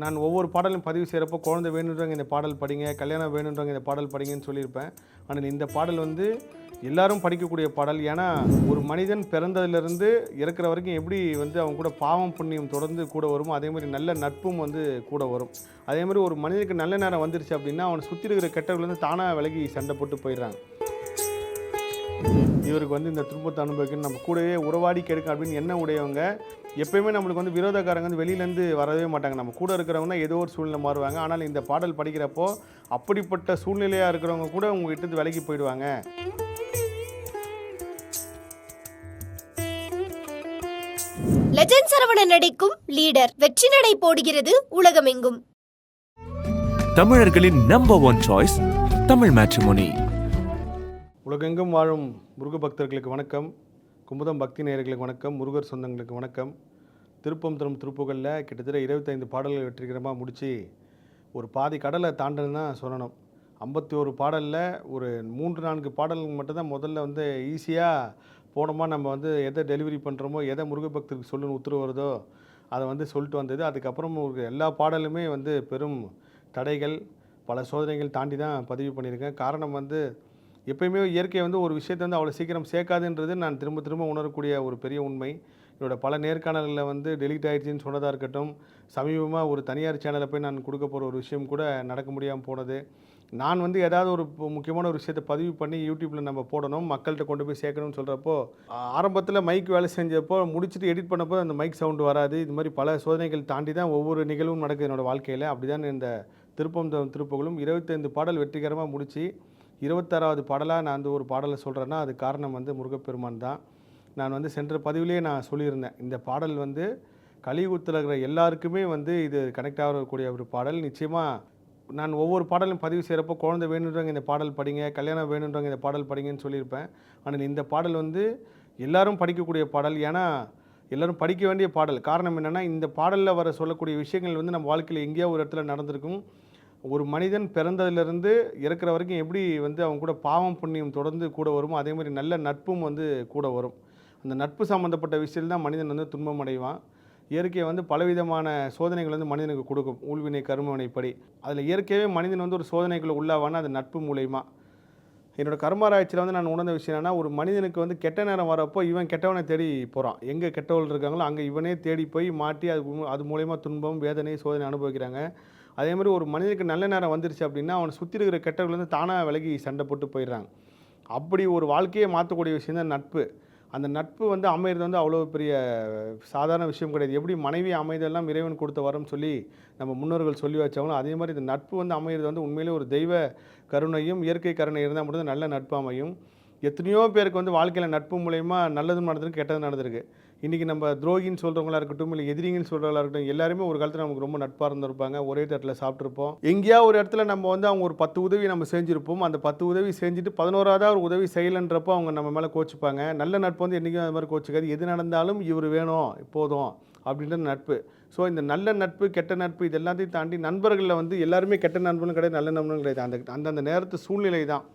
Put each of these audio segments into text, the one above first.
நான் ஒவ்வொரு பாடலும் பதிவு செய்கிறப்போ குழந்தை வேணுன்றவங்க இந்த பாடல் படிங்க, கல்யாணம் வேணுன்றவங்க இந்த பாடல் படிங்கன்னு சொல்லியிருப்பேன். ஆனால் இந்த பாடல் வந்து எல்லாரும் படிக்கக்கூடிய பாடல். ஏன்னா ஒரு மனிதன் பிறந்ததிலிருந்து இறக்குற வரைக்கும் எப்படி வந்து அவங்க கூட பாவம் புண்ணியம் தொடர்ந்து கூட வருமோ, அதே மாதிரி நல்ல நட்பும் வந்து கூட வரும். அதே மாதிரி ஒரு மனிதனுக்கு நல்ல நேரம் வந்துருச்சு அப்படின்னா அவனை சுற்றி இருக்கிற கெட்டவர்கள் தானாக விலகி சண்டை போட்டு போயிடுறாங்க. இவருக்கு வந்து இந்த துன்பத்தை அனுபவிக்கணும், நம்ம கூடவே உறவாடி கெடுக்க அப்படின்னு என்ன உடையவங்க எப்பயுமே நம்மளுக்கு வந்து விரோதக்காரங்க வந்து வெளியிலேருந்து வரவே மாட்டாங்க. நம்ம கூட இருக்கிறவங்க தான் ஏதோ ஒரு சூழ்நிலை மாறுவாங்க. ஆனால் இந்த பாடல் படிக்கிறப்போ அப்படிப்பட்ட சூழ்நிலையாக இருக்கிறவங்க கூட உங்ககிட்ட விலகி போயிடுவாங்க. லெஜண்ட் சரவணன் நடிக்கும் லீடர் வெற்றி நடை போடுகிறது உலகமெங்கும். தமிழர்களின் நம்பர் 1 சாய்ஸ் தமிழ் மேட்ரிமோனி. உலகெங்கும் வாழும் முருக பக்தர்களுக்கு வணக்கம், குமுதம் பக்தி நேயர்களுக்கு வணக்கம், முருகர் சொந்தங்களுக்கு வணக்கம். திருப்பம் தரும் திருப்புகளில் கிட்டத்தட்ட 25 பாடல்கள் வெற்றிகரமாக முடித்து ஒரு பாதி கடலை தாண்டுன்னு தான் சொல்லணும். 51 பாடலில் ஒரு 3-4 பாடல்கள் மட்டும்தான் முதல்ல வந்து ஈஸியாக போனோமா, நம்ம வந்து எதை டெலிவரி பண்ணுறோமோ, எதை முருக பக்தருக்கு சொல்லணும்னு உத்தரவு வருதோ அதை வந்து சொல்லிட்டு வந்தது. அதுக்கப்புறம் எல்லா பாடலுமே வந்து பெரும் தடைகள், பல சோதனைகள் தாண்டி தான் பதிவு பண்ணியிருக்கேன். காரணம் வந்து எப்பயுமே இயற்கை வந்து ஒரு விஷயத்தை வந்து அவ்வளோ சீக்கிரம் சேர்க்காதுன்றது நான் திரும்ப திரும்ப உணரக்கூடிய ஒரு பெரிய உண்மை. என்னோட பல நேர்காணல்களில் வந்து டெலிட் ஆகிடுச்சின்னு சொன்னதாக இருக்கட்டும், சமீபமாக ஒரு தனியார் சேனலில் போய் நான் கொடுக்க போகிற ஒரு விஷயம் கூட நடக்க முடியாமல் போனது. நான் வந்து ஏதாவது ஒரு முக்கியமான ஒரு விஷயத்தை பதிவு பண்ணி யூடியூப்பில் நம்ம போடணும், மக்கள்கிட்ட கொண்டு போய் சேர்க்கணும்னு சொல்கிறப்போ ஆரம்பத்தில் மைக் வேலை செஞ்சப்போ முடிச்சுட்டு எடிட் பண்ணப்போ அந்த மைக் சவுண்டு வராது. இது மாதிரி பல சோதனைகள் தாண்டி தான் ஒவ்வொரு நிகழ்வும் நடக்குது என்னோடய வாழ்க்கையில். அப்படி தான் இந்த திருப்பம் திருப்புகளும் 25 பாடல் வெற்றிகரமாக முடித்து 26வது பாடலாக நான் வந்து ஒரு பாடலை சொல்கிறேன்னா அது காரணம் வந்து முருகப்பெருமான் தான். நான் வந்து சென்ற பதிவிலேயே நான் சொல்லியிருந்தேன், இந்த பாடல் வந்து கலியுகத்தில் இருக்கிற எல்லாருக்குமே வந்து இது கனெக்ட் ஆகக்கூடிய ஒரு பாடல். நிச்சயமாக நான் ஒவ்வொரு பாடலும் பதிவு செய்கிறப்போ குழந்தை வேணுன்றவங்க இந்த பாடல் படிங்க, கல்யாணம் வேணுன்றவங்க இந்த பாடல் படிங்கன்னு சொல்லியிருப்பேன். ஆனால் இந்த பாடல் வந்து எல்லாரும் படிக்கக்கூடிய பாடல். ஏன்னா எல்லோரும் படிக்க வேண்டிய பாடல். காரணம் என்னென்னா, இந்த பாடலில் வர சொல்லக்கூடிய விஷயங்கள் வந்து நம்ம வாழ்க்கையில் எங்கேயோ ஒரு இடத்துல நடந்திருக்கும். ஒரு மனிதன் பிறந்ததிலிருந்து இறக்குற வரைக்கும் எப்படி வந்து அவங்க கூட பாவம் புண்ணியம் தொடர்ந்து கூட வருமோ, அதே மாதிரி நல்ல நட்பும் வந்து கூட வரும். அந்த நட்பு சம்மந்தப்பட்ட விஷயத்தில் தான் மனிதன் வந்து துன்பம் அடைவான். இயற்கை வந்து பலவிதமான சோதனைகள் வந்து மனிதனுக்கு கொடுக்கும், ஊழ்வினை கர்மவினைப்படி. அதில் இயற்கையாகவே மனிதன் வந்து ஒரு சோதனைக்குள்ளே உள்ளாவானா அது நட்பு மூலயமா. என்னோடய கர்மாராய்ச்சியில் வந்து நான் உணர்ந்த விஷயம் என்னென்னா, ஒரு மனிதனுக்கு வந்து கெட்ட நேரம் வரப்போ இவன் கெட்டவனை தேடி போகிறான். எங்கே கெட்டவர்கள் இருக்காங்களோ அங்கே இவனே தேடி போய் மாட்டி அது மூலயமா துன்பம், வேதனை, சோதனை அனுபவிக்கிறாங்க. அதே மாதிரி ஒரு மனிதனுக்கு நல்ல நேரம் வந்துருச்சு அப்படின்னா அவனை சுற்றி இருக்கிற கெட்டவர்கள் வந்து தானாக விலகி சண்டை போட்டு போயிடுறாங்க. அப்படி ஒரு வாழ்க்கையை மாற்றக்கூடிய விஷயம் தான் நட்பு. அந்த நட்பு வந்து அமைகிறது வந்து அவ்வளோ பெரிய சாதாரண விஷயம் கிடையாது. எப்படி மனைவி அமைதெல்லாம் இறைவன் கொடுத்த வரம்னு சொல்லி நம்ம முன்னோர்கள் சொல்லி வச்சாங்களோ, அதே மாதிரி இந்த நட்பு வந்து அமைகிறது வந்து உண்மையிலே ஒரு தெய்வ கருணையும் இயற்கை கருணை இருந்தால் மட்டும் நல்ல நட்பு அமையும். எத்தனையோ பேருக்கு வந்து வாழ்க்கையில் நட்பு மூலயமா நல்லதும் நடந்திருக்கு, கெட்டதும் நடந்திருக்கு. இன்றைக்கி நம்ம துரோகின்னு சொல்கிறவங்களா இருக்கட்டும், இல்லை எதிரிங்கன்னு சொல்கிறவங்களா இருக்கட்டும், எல்லாருமே ஒரு காலத்தில் நமக்கு ரொம்ப நட்பாக இருந்திருப்பாங்க. ஒரே தட்டில் சாப்பிட்ருப்போம். எங்கேயா ஒரு இடத்துல நம்ம வந்து அவங்க ஒரு 10 உதவி நம்ம செஞ்சுருப்போம். அந்த 10 உதவி செஞ்சுட்டு 11ஆவதாக ஒரு உதவி செய்யலைன்றப்போ அவங்க நம்ம மேலே கோச்சிப்பாங்க. நல்ல நட்பு வந்து என்றைக்கும் அது மாதிரி கோச்சிக்காது. எது நடந்தாலும் இவர் வேணும் போதும் அப்படின்ற நட்பு. ஸோ இந்த நல்ல நட்பு, கெட்ட நட்பு இது எல்லாத்தையும் தாண்டி நண்பர்களில் வந்து எல்லாருமே கெட்ட நண்பனும் கிடையாது, நல்ல நண்பனும் கிடையாது. அந்தந்த நேரத்து சூழ்நிலை தான்.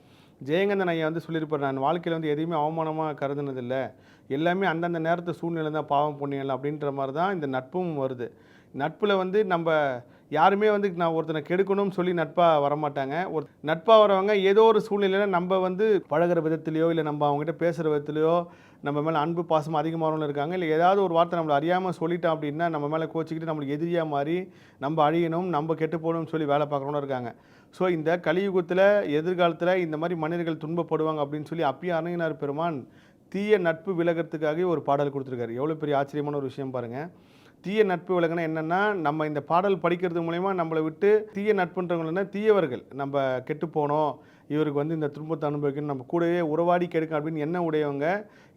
ஜெயங்கந்தன் ஐயா வந்து சொல்லியிருப்பார், நான் வாழ்க்கையில் வந்து எதையுமே அவமானமாக கருதுனதில்லை, எல்லாமே அந்தந்த நேரத்து சூழ்நிலை தான், பாவம் புண்ணியம் அப்படின்ற மாதிரி தான் இந்த நட்பும் வருது. நட்பில் வந்து நம்ம யாருமே வந்து நான் ஒருத்தனை கெடுக்கணும்னு சொல்லி நட்பாக வரமாட்டாங்க. ஒரு நட்பாக வரவங்க ஏதோ ஒரு சூழ்நிலையில் நம்ம வந்து பழகிற விதத்துலையோ, இல்லை நம்ம அவங்ககிட்ட பேசுகிற விதத்துலையோ நம்ம மேலே அன்பு பாசம் அதிகமானவங்களும் இருக்காங்க. இல்லை ஏதாவது ஒரு வார்த்தை நம்மளை அறியாமல் சொல்லிட்டோம் அப்படின்னா நம்ம மேலே கோச்சிக்கிட்டு நம்மளுக்கு எதிரியாக மாறி நம்ம அழியணும், நம்ம கெட்டு போகணும்னு சொல்லி வேலை பார்க்குறவங்களும் இருக்காங்க. ஸோ இந்த கலியுகத்தில் எதிர்காலத்தில் இந்த மாதிரி மனிதர்கள் துன்பப்படுவாங்க அப்படின்னு சொல்லி அப்பயே அருணகிரிநாதர் பெருமான் தீய நட்பு விலகிறதுக்காகவே ஒரு பாடல் கொடுத்துருக்காரு. எவ்வளோ பெரிய ஆச்சரியமான ஒரு விஷயம் பாருங்கள். தீய நட்பு விலகுனா என்னென்னா, நம்ம இந்த பாடல் படிக்கிறது மூலமா நம்மளை விட்டு தீய நட்புன்றவங்கன்னா தீயவர்கள், நம்ம கெட்டு போனோம், இவருக்கு வந்து இந்த துன்பத்தை அனுபவிக்கணும், நம்ம கூடவே உறவாடி கெடுக்கும் அப்படின்னு என்ன உடையவங்க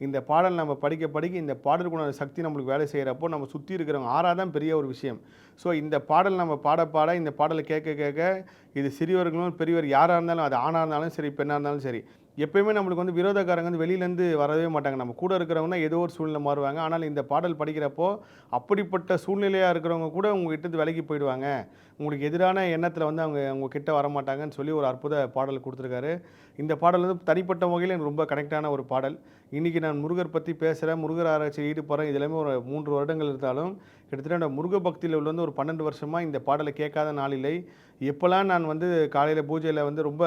இந்த பாடல் நம்ம படிக்க படிக்க இந்த பாடலுக்குள்ள சக்தி நம்மளுக்கு வேலை செய்கிறப்போ நம்ம சுற்றி இருக்கிறவங்க ஆறாதான் பெரிய ஒரு விஷயம். ஸோ இந்த பாடல் நம்ம பாட பாட, இந்த பாடலை கேட்க கேட்க, இது சிறியவர்களும் பெரியவர் யாராக இருந்தாலும், அது ஆணாக இருந்தாலும் சரி, பெண்ணாக இருந்தாலும் சரி, எப்பயுமே நம்மளுக்கு வந்து விரோதக்காரங்க வந்து வெளியிலேருந்து வரவே மாட்டாங்க. நம்ம கூட இருக்கிறவங்க தான் ஏதோ ஒரு சூழ்நிலை மாறுவாங்க. ஆனால் இந்த பாடல் படிக்கிறப்போ அப்படிப்பட்ட சூழ்நிலையாக இருக்கிறவங்க கூட உங்ககிட்ட விலகி போயிடுவாங்க, உங்களுக்கு எதிரான எண்ணத்தில் வந்து அவங்க கிட்ட வரமாட்டாங்கன்னு சொல்லி ஒரு அற்புத பாடல் கொடுத்துருக்காரு. இந்த பாடல் வந்து தனிப்பட்ட வகையில் எனக்கு ரொம்ப கனெக்டான ஒரு பாடல். இன்றைக்கி நான் முருகர் பற்றி பேசுகிறேன், முருகர் ஆராய்ச்சியில் ஈடுபடுறேன். இது எல்லாமே ஒரு 3 வருடங்கள் இருந்தாலும் கிட்டத்தட்ட அந்த முருக பக்தியில் உள்ள வந்து ஒரு 12 வருஷமாக இந்த பாடலை கேட்காத நாள் இல்லை. எப்போல்லாம் நான் வந்து காலையில் பூஜையில் வந்து ரொம்ப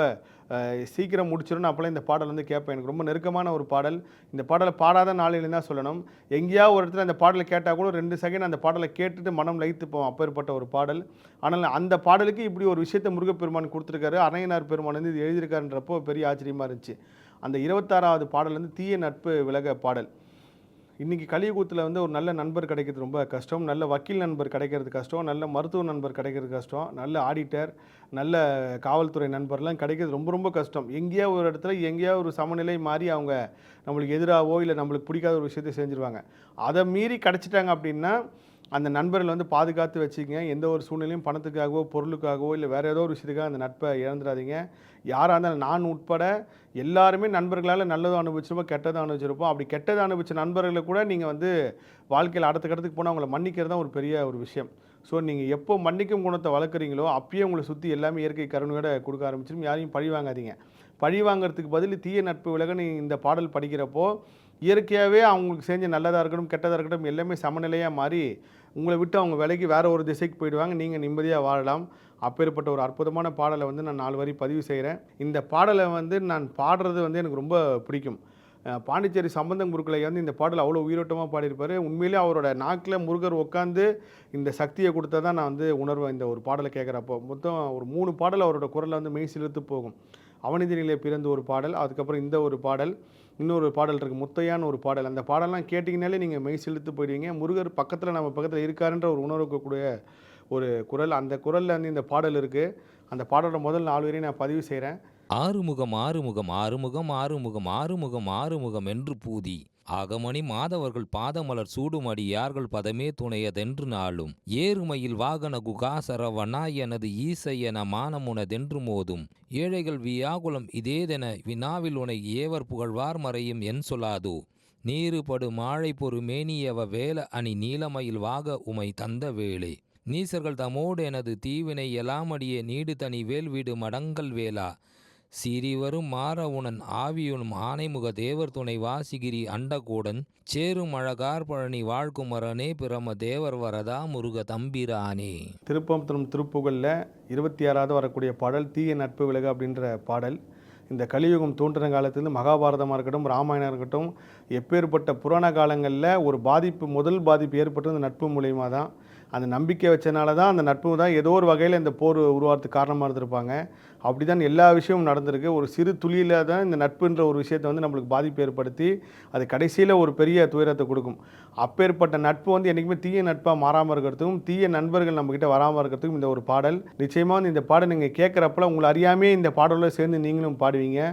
சீக்கிரம் முடிச்சிடணும் அப்போல்லாம் இந்த பாடல் வந்து கேட்பேன். எனக்கு ரொம்ப நெருக்கமான ஒரு பாடல். இந்த பாடலை பாடாத நாளில் தான் சொல்லணும். எங்கேயாவது ஒரு இடத்துல அந்த பாடலை கேட்டால் கூட 2 செகண்ட் அந்த பாடலை கேட்டுட்டு மனம் லயித்துப்போம். அப்பேற்பட்ட ஒரு பாடல். ஆனால் அந்த பாடலுக்கு இப்படி ஒரு விஷயத்தை முருகப்பெருமான் கொடுத்துருக்காரு. அரையனார் பெருமான் வந்து இது எழுதியிருக்காருன்றப்போ பெரிய ஆச்சரியமாக இருந்துச்சு. அந்த 26வது பாடல் வந்து தீய நட்பு விலக பாடல். இன்றைக்கி கலியுகத்தில் வந்து ஒரு நல்ல நண்பர் கிடைக்கிறது ரொம்ப கஷ்டம். நல்ல வக்கீல் நண்பர் கிடைக்கிறது கஷ்டம். நல்ல மருத்துவ நண்பர் கிடைக்கிறது கஷ்டம். நல்ல ஆடிட்டர், நல்ல காவல்துறை நண்பர்லாம் கிடைக்கிறது ரொம்ப ரொம்ப கஷ்டம். எங்கேயோ ஒரு இடத்துல எங்கேயோ ஒரு சமநிலை மாறி அவங்க நம்மளுக்கு எதிராகவோ இல்லை நம்மளுக்கு பிடிக்காத ஒரு விஷயத்தை செஞ்சுருவாங்க. அதை மீறி கிடச்சிட்டாங்க அப்படின்னா அந்த நண்பர்கள் வந்து பாதுகாத்து வச்சுக்கங்க. எந்த ஒரு சூழ்நிலையும் பணத்துக்காகவோ பொருளுக்காகவோ இல்லை வேறு ஏதோ ஒரு விஷயத்துக்காக அந்த நட்பை இழந்துடாதீங்க. யாராக இருந்தாலும் நான் உட்பட எல்லாருமே நண்பர்களால் நல்லதும் அனுபவிச்சிருப்போம், கெட்டதும் அனுபவிச்சிருப்போம். அப்படி கெட்டதை அனுபவிச்ச நண்பர்களை கூட நீங்கள் வந்து வாழ்க்கையில் அடுத்த கட்டத்துக்கு போனால் அவங்கள மன்னிக்கிறது தான் ஒரு பெரிய ஒரு விஷயம். ஸோ நீங்கள் எப்போ மன்னிக்கும் குணத்தை வளர்க்குறீங்களோ அப்பயே உங்களை சுற்றி எல்லாமே இயற்கை கருணையோட கொடுக்க ஆரம்பிச்சிடும். யாரையும் பழி வாங்காதீங்க. பழி வாங்கிறதுக்கு பதில் தீய நட்பு விலக நீங்கள் இந்த பாடல் படிக்கிறப்போ இயற்கையாகவே அவங்களுக்கு செஞ்ச நல்லதாக இருக்கட்டும் கெட்டதாக இருக்கட்டும் எல்லாமே சமநிலையாக மாறி உங்களை விட்டு அவங்க விலைக்கு வேறு ஒரு திசைக்கு போயிடுவாங்க. நீங்கள் நிம்மதியாக வாழலாம். அப்பேற்பட்ட ஒரு அற்புதமான பாடலை வந்து நான் 4 வரி பதிவு செய்கிறேன். இந்த பாடலை வந்து நான் பாடுறது வந்து எனக்கு ரொம்ப பிடிக்கும். பாண்டிச்சேரி சம்பந்தம் குருக்களை வந்து இந்த பாடல் அவ்வளோ உயிரோட்டமாக பாடியிருப்பார். உண்மையிலே அவரோட நாக்கில் முருகர் உட்காந்து இந்த சக்தியை கொடுத்தா தான் நான் வந்து உணர்வேன் இந்த ஒரு பாடலை கேட்குறப்போ. மொத்தம் ஒரு 3 பாடல் அவரோட குரலில் வந்து மெய் சிலிர்த்து போகும். அவனிதினிலே பிறந்த ஒரு பாடல், அதுக்கப்புறம் இந்த ஒரு பாடல், இன்னொரு பாடல் இருக்குது முத்தையான்னு ஒரு பாடல். அந்த பாடலாம் கேட்டிங்கனாலே நீங்கள் மெய் சிலிர்த்து போயிடுவீங்க. முருகர் பக்கத்தில் நம்ம பக்கத்தில் இருக்காருன்ற ஒரு உணர்வுக்கூடிய ஒரு குரல். அந்த குரலில் வந்து இந்த பாடல் இருக்குது. அந்த பாடலோட முதல் 4 வரையும் நான் பதிவு செய்கிறேன். ஆறுமுகம் ஆறுமுகம் ஆறுமுகம் ஆறுமுகம் ஆறுமுகம் ஆறுமுகம் என்று பூதி ஆகமணி மாதவர்கள் பாதமலர் சூடுமடி யார்கள் பதமே துணையதென்று நாளும் ஏறுமையில் வாகன குகாசரவனா எனது ஈசையன மானமுனதென்று மோதும் ஏழைகள் வியாகுலம் இதேதென வினாவில் உனை ஏவர் புகழ்வார் மறையும் என் சொல்லாதோ நீருபடு மாழை பொறு மேனியவ வேல அணி நீலமயில் வாக உமை தந்த வேளே நீசர்கள் தமோடு எனது தீவினை எலாமடியே நீடு தனி வேல் வீடு மடங்கல் வேளா சீரிவரும் மாறவுணன் ஆவியுனும் ஆனைமுக தேவர் துணை வாசிகிரி அண்டகூடன் சேரும் அழகார் பழனி வாழ்குமரனே பிரம தேவர் வரதா முருக தம்பிரானே. திருப்பம் திருப்புகழில் 26வது வரக்கூடிய பாடல் தீய நட்பு விலக அப்படின்ற பாடல். இந்த கலியுகம் தோன்றின காலத்துலேருந்து மகாபாரதமாக இருக்கட்டும் ராமாயணம் இருக்கட்டும் எப்பேற்பட்ட புராண காலங்களில் ஒரு முதல் பாதிப்பு ஏற்பட்டது அந்த நட்பு மூலியமாக தான். அந்த நம்பிக்கை வச்சனால தான் அந்த நட்பு தான் ஏதோ ஒரு வகையில் இந்த போர் உருவாகிறதுக்கு காரணமாக இருந்திருப்பாங்க. அப்படி தான் எல்லா விஷயமும் நடந்திருக்கு. ஒரு சிறு துளியில் தான் இந்த நட்புன்ற ஒரு விஷயத்தை வந்து நம்மளுக்கு பாதிப்பு ஏற்படுத்தி அது கடைசியில் ஒரு பெரிய துயரத்தை கொடுக்கும். அப்பேற்பட்ட நட்பு வந்து என்றைக்குமே தீய நட்பாக மாறாமல் இருக்கிறதுக்கும் தீய நண்பர்கள் நம்மக்கிட்ட வராமல் இருக்கிறதுக்கும் இந்த ஒரு பாடல். நிச்சயமாக வந்து இந்த பாடல் நீங்கள் கேட்குறப்பல உங்களை அறியாமே இந்த பாடலோடு சேர்ந்து நீங்களும் பாடுவீங்க.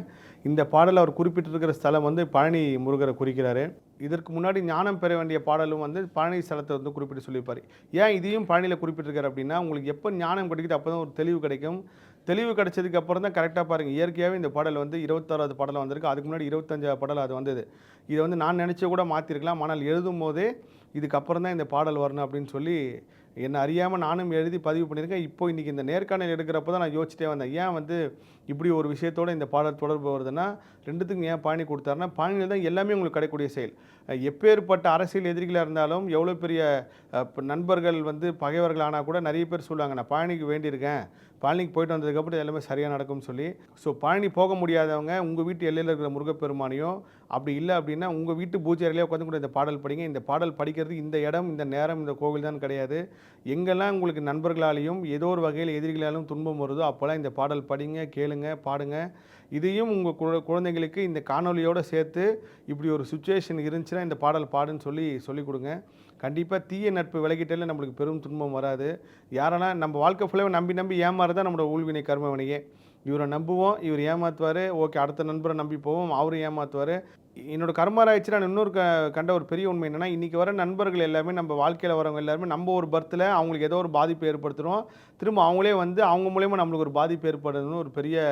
இந்த பாடல் அவர் குறிப்பிட்டிருக்கிற ஸ்தலம் வந்து பழனி முருகரை குறிக்கிறாரு. இதற்கு முன்னாடி ஞானம் பெற வேண்டிய பாடலும் வந்து பழனி ஸ்தலத்தை வந்து குறிப்பிட்டு சொல்லியிருப்பார். ஏன் இதையும் பழனியில் குறிப்பிட்டிருக்காரு அப்படின்னா உங்களுக்கு எப்போ ஞானம் கிடைக்குது அப்போ தான் ஒரு தெளிவு கிடைக்கும். தெளிவு கிடைச்சதுக்கு அப்புறம் தான் கரெக்டாக பாருங்கள். இயற்கையாகவே இந்த பாடல் வந்து 26வது பாடல் வந்திருக்கு. அதுக்கு முன்னாடி 25வது பாடல் அது வந்தது. இதை வந்து நான் நினச்ச கூட மாற்றிருக்கலாம். ஆனால் எழுதும் போதே இதுக்கப்புறம் தான் இந்த பாடல் வரணும் அப்படின்னு சொல்லி என்னை அறியாமல் நானும் எழுதி பதிவு பண்ணியிருக்கேன். இப்போது இன்றைக்கி இந்த நேர்காணல் எடுக்கிறப்போ தான் நான் யோசிச்சிட்டே வந்தேன். ஏன் வந்து இப்படி ஒரு விஷயத்தோடு இந்த பாடல் தொடர்பு வருதுன்னா 2த்துக்கும் ஏன் பழனி கொடுத்தாருன்னா பழனியில் தான் எல்லாமே உங்களுக்கு கிடைக்கக்கூடிய செயல். எப்பேற்பட்ட அரசியல் எதிரிகளாக இருந்தாலும் எவ்வளோ பெரிய நண்பர்கள் வந்து பகைவர்கள் ஆனால் கூட நிறைய பேர் சொல்லுவாங்க நான் பழனிக்கு வேண்டியிருக்கேன், பழனிக்கு போயிட்டு வந்ததுக்கப்புறம் எல்லாமே சரியாக நடக்கும்னு சொல்லி. ஸோ பழனி போக முடியாதவங்க உங்கள் வீட்டு எல்லையில் இருக்கிற முருகப்பெருமானையும் அப்படி இல்லை அப்படின்னா உங்கள் வீட்டு பூஜை அறையிலே உட்காந்து கூட இந்த பாடல் படிங்க. இந்த பாடல் படிக்கிறது இந்த இடம் இந்த நேரம் இந்த கோவில் தான் கிடையாது. எங்கெல்லாம் உங்களுக்கு நண்பர்களாலையும் ஏதோ ஒரு வகையில் எதிரிகளாலும் துன்பம் வருதோ அப்போல்லாம் இந்த பாடல் படிங்க, கேளுங்க, பாடுங்க. இதையும் உங்கள் குழந்தைங்களுக்கு இந்த காணொலியோடு சேர்த்து இப்படி ஒரு சுச்சுவேஷன் இருந்துச்சுன்னா இந்த பாடல் பாடுன்னு சொல்லிக் கொடுங்க. கண்டிப்பாக தீய நட்பு விலகிட்டாலே நம்மளுக்கு பெரும் துன்பம் வராது. யாரெல்லாம் நம்ம வாழ்க்கை ஃபுல்லாக நம்பி ஏமாறுதான் நம்மளோட ஊழ்வினை கர்மவினையே. இவரை நம்புவோம், இவர் ஏமாற்றுவார், ஓகே அடுத்த நண்பரை நம்பி போவோம், அவரும் ஏமாற்றுவார். என்னோட கர்மாராய்ச்சி நான் இன்னொரு கண்ட ஒரு பெரிய உண்மை என்னென்னா இன்றைக்கி வர நண்பர்கள் எல்லாமே நம்ம வாழ்க்கையில் வரவங்க எல்லாருமே நம்ம ஒரு பர்த்தில் அவங்களுக்கு ஏதோ ஒரு பாதிப்பு ஏற்படுத்துகிறோம். திரும்ப அவங்களே வந்து அவங்க மூலயமா நம்மளுக்கு ஒரு பாதிப்பு ஏற்படுதுன்னு ஒரு பெரிய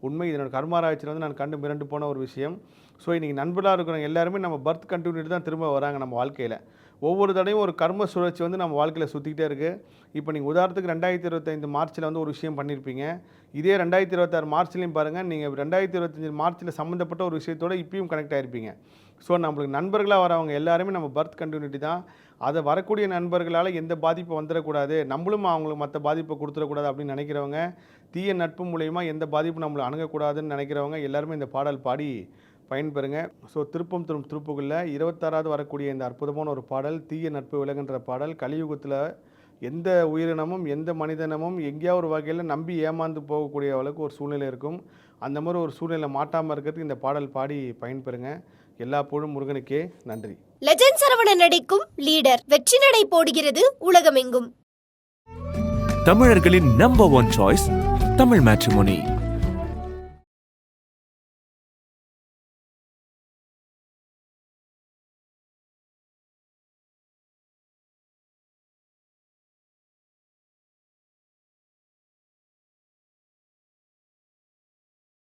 உண்மை. இதனோட கர்மாராய்ச்சியில் வந்து நான் கண்டு மிரண்டு போன ஒரு விஷயம். ஸோ இன்றைக்கி நண்பர்களாக இருக்கிறவங்க எல்லாருமே நம்ம பர்த் கண்டினியூட்டி தான் திரும்ப வராங்க நம்ம வாழ்க்கையில். ஒவ்வொரு தடையும் ஒரு கர்ம சுழற்சி வந்து நம்ம வாழ்க்கையில் சுற்றிக்கிட்டே இருக்குது. இப்போ நீங்கள் உதாரணத்துக்கு 2025 மார்ச்சில் வந்து ஒரு விஷயம் பண்ணியிருப்பீங்க. இதே 2026 மார்ச்லேயும் பாருங்கள், நீங்கள் 2025 மார்ச்சில் சம்மந்தப்பட்ட ஒரு விஷயத்தோடு இப்பயும் கனெக்ட் ஆகிருப்பீங்க. ஸோ நம்மளுக்கு நண்பர்களாக வரவங்க எல்லாருமே நம்ம பர்த் கண்டினியூட்டி தான். அதை வரக்கூடிய நண்பர்களால் எந்த பாதிப்பு வந்துடக்கூடாது, நம்மளும் அவங்களுக்கு மற்ற பாதிப்பை கொடுத்துடக்கூடாது அப்படின்னு நினைக்கிறவங்க, தீய நட்பு மூலயமா எந்த பாதிப்பும் நம்மளை அணுகக்கூடாதுன்னு நினைக்கிறவங்க எல்லாருமே இந்த பாடல் பாடி பயன்பெறுங்க. ஸோ திருப்பம் தரும் திருப்புகளில் 26வது வரக்கூடிய இந்த அற்புதமான ஒரு பாடல், தீய நட்பு விலகுன்ற பாடல். கலியுகத்தில் எந்த உயிரினமும் எந்த மனிதனமும் எங்கேயாவது ஒரு வகையில் நம்பி ஏமாந்து போகக்கூடிய அளவுக்கு ஒரு சூழ்நிலை இருக்கும். அந்த மாதிரி ஒரு சூழ்நிலை மாட்டாமல் இருக்கிறதுக்கு இந்த பாடல் பாடி பயன்பெறுங்க. எல்லா புகழும் முருகனுக்கே. நன்றி. லெஜண்ட் சரவணன் நடிக்கும் லீடர் வெற்றி நடை போடுகிறது உலகமெங்கும். தமிழர்களின் number one choice Tamil matrimony.